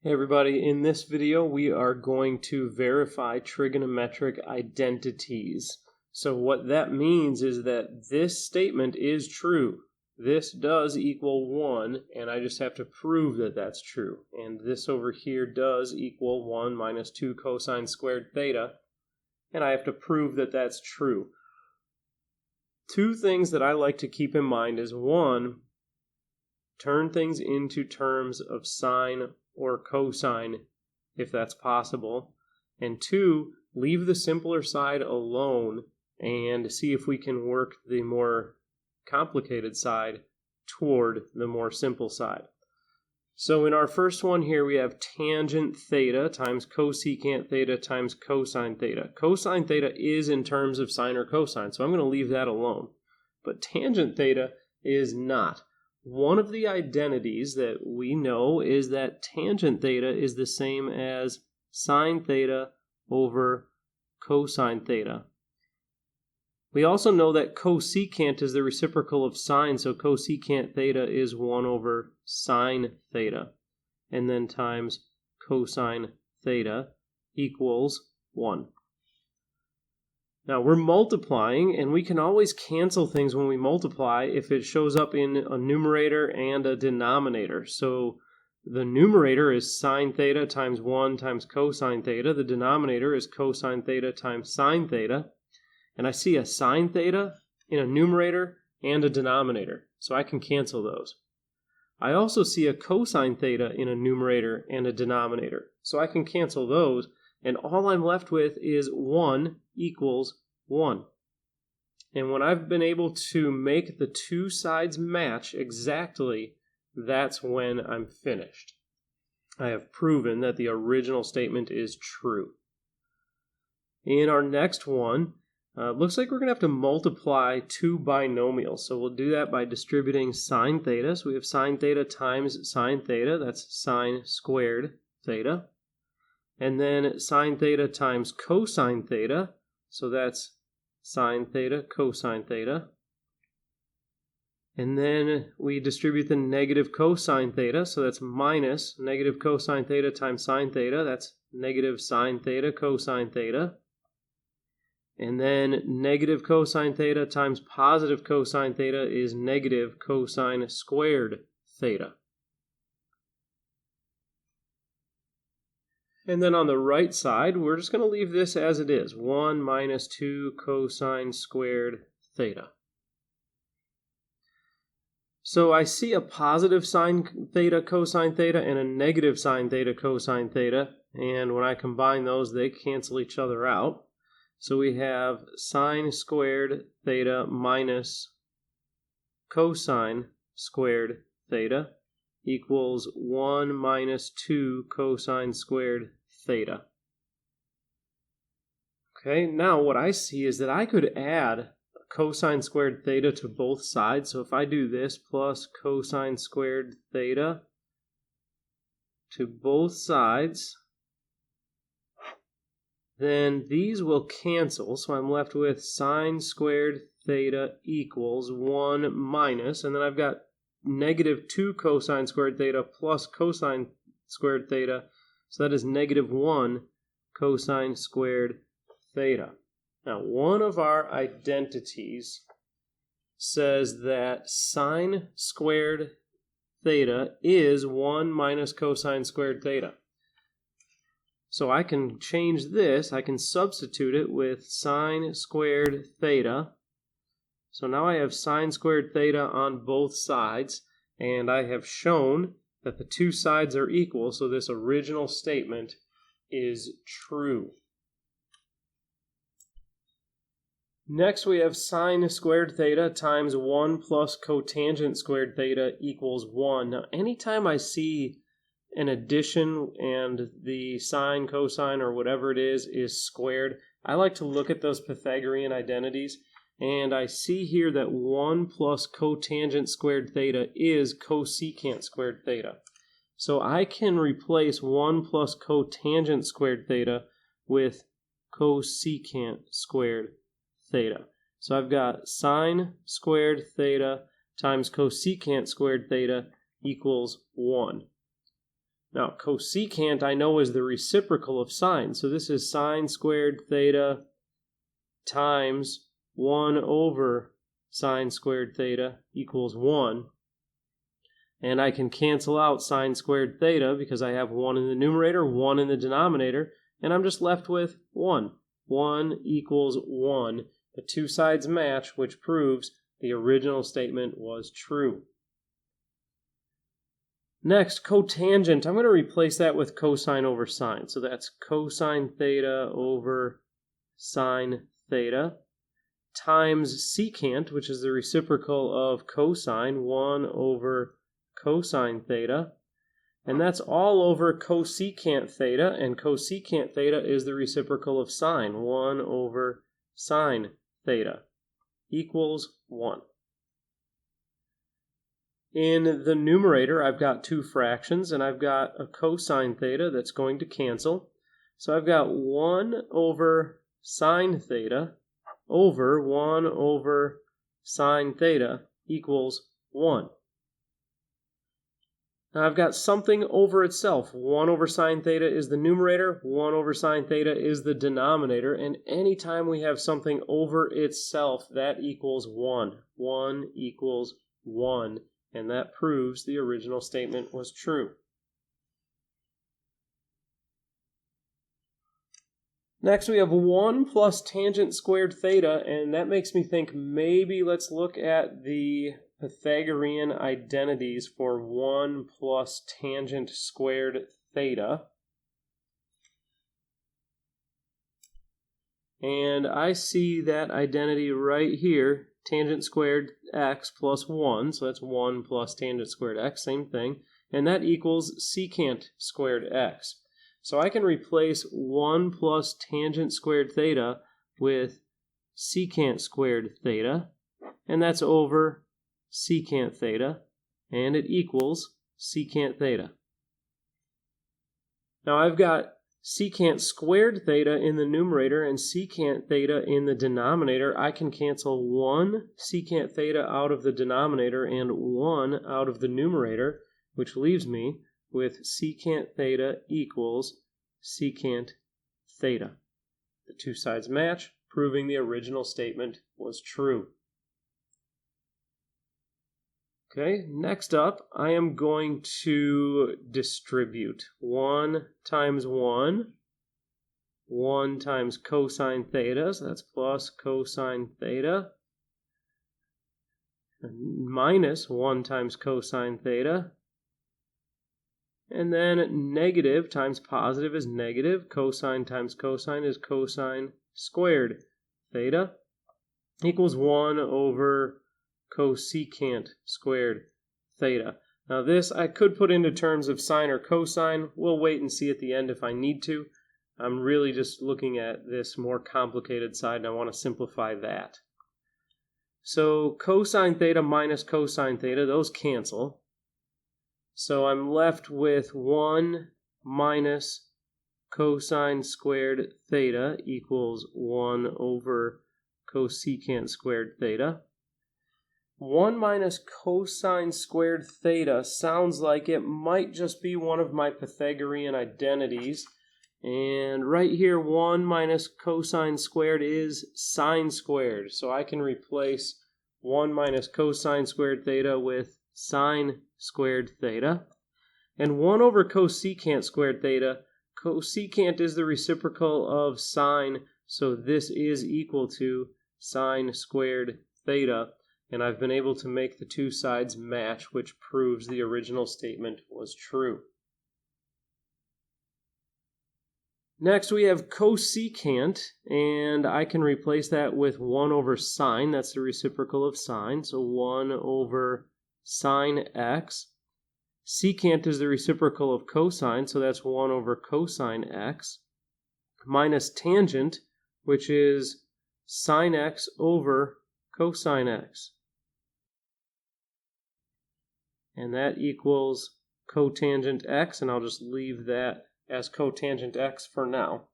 Hey everybody, in this video we are going to verify trigonometric identities. So what that means is that this statement is true. This does equal 1, and I just have to prove that that's true. And this over here does equal 1 minus 2 cosine squared theta, and I have to prove that that's true. Two things that I like to keep in mind is, one, turn things into terms of sine or cosine if that's possible, and two, leave the simpler side alone and see if we can work the more complicated side toward the more simple side. So in our first one here we have tangent theta times cosecant theta times cosine theta. Cosine theta is in terms of sine or cosine, so I'm going to leave that alone. But tangent theta is not. One of the identities that we know is that tangent theta is the same as sine theta over cosine theta. We also know that cosecant is the reciprocal of sine, so cosecant theta is 1 over sine theta, and then times cosine theta equals 1. Now we're multiplying, and we can always cancel things when we multiply if it shows up in a numerator and a denominator. So the numerator is sine theta times 1 times cosine theta. The denominator is cosine theta times sine theta. And I see a sine theta in a numerator and a denominator, so I can cancel those. I also see a cosine theta in a numerator and a denominator, so I can cancel those. And all I'm left with is 1 equals 1. And when I've been able to make the two sides match exactly, that's when I'm finished. I have proven that the original statement is true. In our next one, looks like we're going to have to multiply two binomials. So we'll do that by distributing sine theta. So we have sine theta times sine theta, that's sine squared theta. And then sine theta times cosine theta, so that's sine theta cosine theta. And then we distribute the negative cosine theta, so that's minus negative cosine theta times sine theta, that's negative sine theta cosine theta. And then negative cosine theta times positive cosine theta is negative cosine squared theta. And then on the right side, we're just going to leave this as it is, 1 minus 2 cosine squared theta. So I see a positive sine theta cosine theta and a negative sine theta cosine theta, and when I combine those, they cancel each other out. So we have sine squared theta minus cosine squared theta equals 1 minus 2 cosine squared theta. Okay, now what I see is that I could add cosine squared theta to both sides. So if I do this plus cosine squared theta to both sides, then these will cancel. So I'm left with sine squared theta equals 1 minus, and then I've got negative 2 cosine squared theta plus cosine squared theta, so that is negative 1 cosine squared theta. Now, one of our identities says that sine squared theta is 1 minus cosine squared theta. So I can change this, I can substitute it with sine squared theta. So now I have sine squared theta on both sides, and I have shown that the two sides are equal, so this original statement is true. Next we have sine squared theta times 1 plus cotangent squared theta equals 1. Now anytime I see an addition and the sine, cosine, or whatever it is squared, I like to look at those Pythagorean identities. And I see here that 1 plus cotangent squared theta is cosecant squared theta. So I can replace 1 plus cotangent squared theta with cosecant squared theta. So I've got sine squared theta times cosecant squared theta equals 1. Now, cosecant I know is the reciprocal of sine. So this is sine squared theta times 1 over sine squared theta equals 1. And I can cancel out sine squared theta because I have 1 in the numerator, 1 in the denominator, and I'm just left with 1. 1 equals 1. The two sides match, which proves the original statement was true. Next, cotangent. I'm going to replace that with cosine over sine. So that's cosine theta over sine theta times secant, which is the reciprocal of cosine, 1 over cosine theta. And that's all over cosecant theta, and cosecant theta is the reciprocal of sine, 1 over sine theta equals 1. In the numerator, I've got two fractions, and I've got a cosine theta that's going to cancel. So I've got 1 over sine theta over 1 over sine theta equals 1. Now I've got something over itself. 1 over sine theta is the numerator, 1 over sine theta is the denominator, and anytime we have something over itself, that equals 1. 1 equals 1. And that proves the original statement was true. Next we have 1 plus tangent squared theta, and that makes me think maybe let's look at the Pythagorean identities for 1 plus tangent squared theta. And I see that identity right here. Tangent squared x plus 1, so that's 1 plus tangent squared x, same thing, and that equals secant squared x. So I can replace 1 plus tangent squared theta with secant squared theta, and that's over secant theta, and it equals secant theta. Now I've got secant squared theta in the numerator and secant theta in the denominator. I can cancel 1 secant theta out of the denominator and 1 out of the numerator, which leaves me with secant theta equals secant theta. The two sides match, proving the original statement was true. Okay, next up, I am going to distribute 1 times 1, 1 times cosine theta, so that's plus cosine theta, minus 1 times cosine theta, and then negative times positive is negative, cosine times cosine is cosine squared theta, equals 1 over cosecant squared theta. Now this I could put into terms of sine or cosine. We'll wait and see at the end if I need to. I'm really just looking at this more complicated side and I want to simplify that. So cosine theta minus cosine theta, those cancel. So I'm left with 1 minus cosine squared theta equals 1 over cosecant squared theta. 1 minus cosine squared theta sounds like it might just be one of my Pythagorean identities. And right here, 1 minus cosine squared is sine squared. So I can replace 1 minus cosine squared theta with sine squared theta. And 1 over cosecant squared theta, cosecant is the reciprocal of sine, so this is equal to sine squared theta. And I've been able to make the two sides match, which proves the original statement was true. Next we have cosecant, and I can replace that with 1 over sine. That's the reciprocal of sine, so 1 over sine x. Secant is the reciprocal of cosine, so that's 1 over cosine x, minus tangent, which is sine x over cosine x. And that equals cotangent x, and I'll just leave that as cotangent x for now.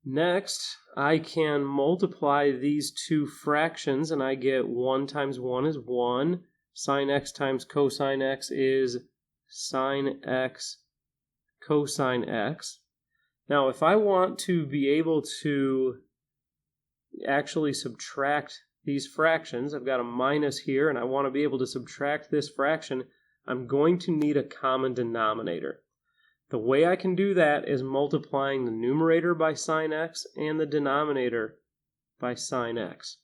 Next, I can multiply these two fractions, and I get 1 times 1 is 1. Sine x times cosine x is sine x cosine x. Now, if I want to be able to actually subtract these fractions, I've got a minus here, and I want to be able to subtract this fraction, I'm going to need a common denominator. The way I can do that is multiplying the numerator by sine x and the denominator by sine x.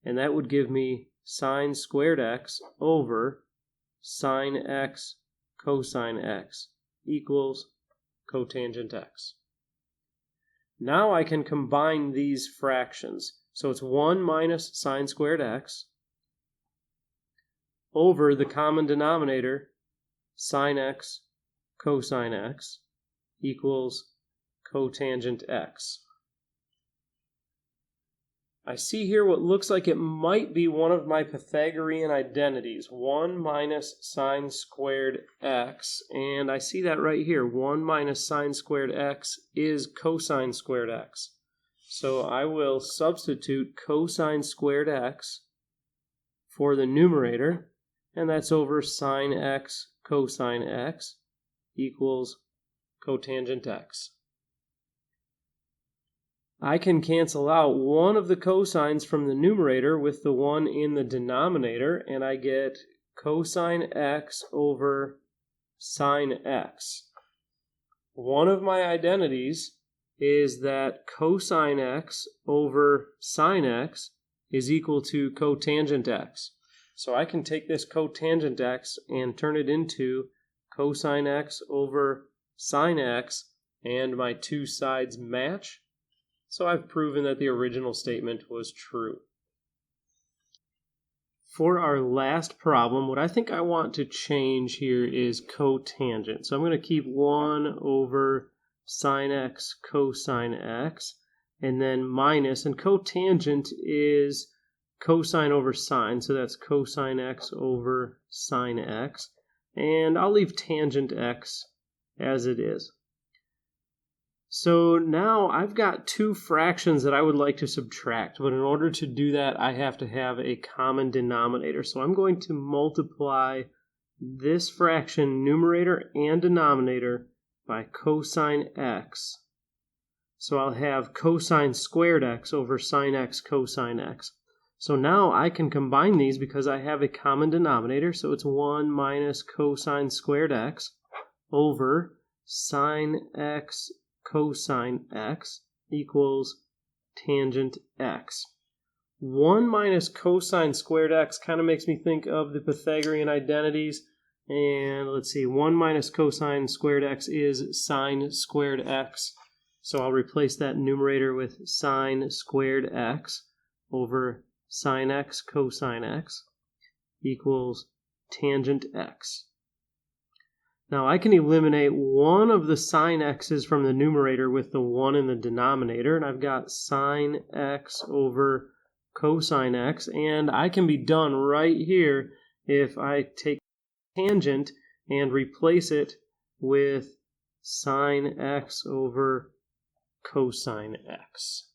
And that would give me sine squared x over sine x cosine x equals cotangent x. Now I can combine these fractions. So it's 1 minus sine squared x over the common denominator, sine x cosine x equals cotangent x. I see here what looks like it might be one of my Pythagorean identities, 1 minus sine squared x, and I see that right here, 1 minus sine squared x is cosine squared x. So I will substitute cosine squared x for the numerator, and that's over sine x cosine x equals cotangent x. I can cancel out one of the cosines from the numerator with the one in the denominator, and I get cosine x over sine x. One of my identities is that cosine x over sine x is equal to cotangent x. So I can take this cotangent x and turn it into cosine x over sine x, and my two sides match. So I've proven that the original statement was true. For our last problem, what I think I want to change here is cotangent. So I'm going to keep 1 over sine x cosine x, and then minus, and cotangent is cosine over sine, so that's cosine x over sine x, and I'll leave tangent x as it is. So now I've got two fractions that I would like to subtract, but in order to do that, I have to have a common denominator. So I'm going to multiply this fraction, numerator and denominator, by cosine x. So I'll have cosine squared x over sine x cosine x. So now I can combine these because I have a common denominator. So it's 1 minus cosine squared x over sine x cosine x equals tangent x. 1 minus cosine squared x kind of makes me think of the Pythagorean identities. And let's see, 1 minus cosine squared x is sine squared x. So I'll replace that numerator with sine squared x over sine x cosine x equals tangent x. Now I can eliminate one of the sine x's from the numerator with the 1 in the denominator, and I've got sine x over cosine x, and I can be done right here if I take tangent and replace it with sine x over cosine x.